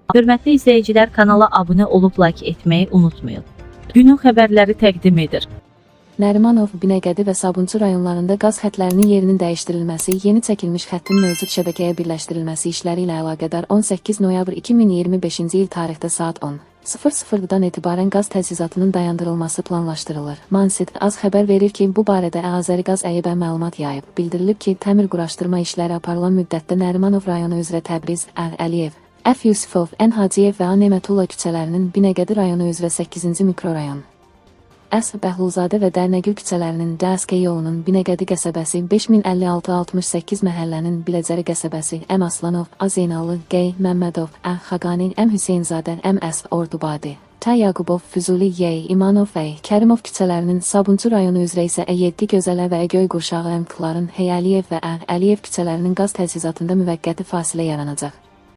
Hörmətli izləyicilər, kanala abunə olub like etməyi unutmayın. Günün xəbərləri təqdim edir. Nərimanov, Binəqədi və Sabunçu rayonlarında qaz xətlərinin yerinin dəyişdirilməsi, yeni çəkilmiş xəttin mövcud şəbəkəyə birləşdirilməsi işləri ilə əlaqədar 18 noyabr 2025-ci il tarixdə saat 10:00-dan etibarən qaz təchizatının dayandırılması planlaşdırılır. Mansit az xəbər verir ki, bu barədə Azəriqaz Əyibə məlumat yayıb. Bildirilib ki, təmir quraşdırma işləri aparılan müddətdə Nərimanov rayonu üzrə Təbriz, Əliyev, F. Yusifov, N. Hacıyev və A. Nemətulla küçələrinin, Binəqədi rayonu üzrə 8-ci mikrorayon, Əs. Bəhlulzadə və Dərnəgül küçələrinin, DSK yolunun, Binəqədi qəsəbəsi, 5056-68 məhəllənin, Biləcəri qəsəbəsi, M. Aslanov, A. Zeynallı, G. Məmmədov, Ə. Xaqani, M. Hüseynzadə, M. S. Ordubadi, T. Yaqubov, Füzuli, Y. İmanov və Kərimov küçələrinin, Sabunçu rayonu üzrə isə Ə7 Gözələ və Göy Qurşağı əmkların, H. Əliyev və Ə. Əliyev küçələrinin qaz təchizatında müvəqqəti fasilə yaranacaq.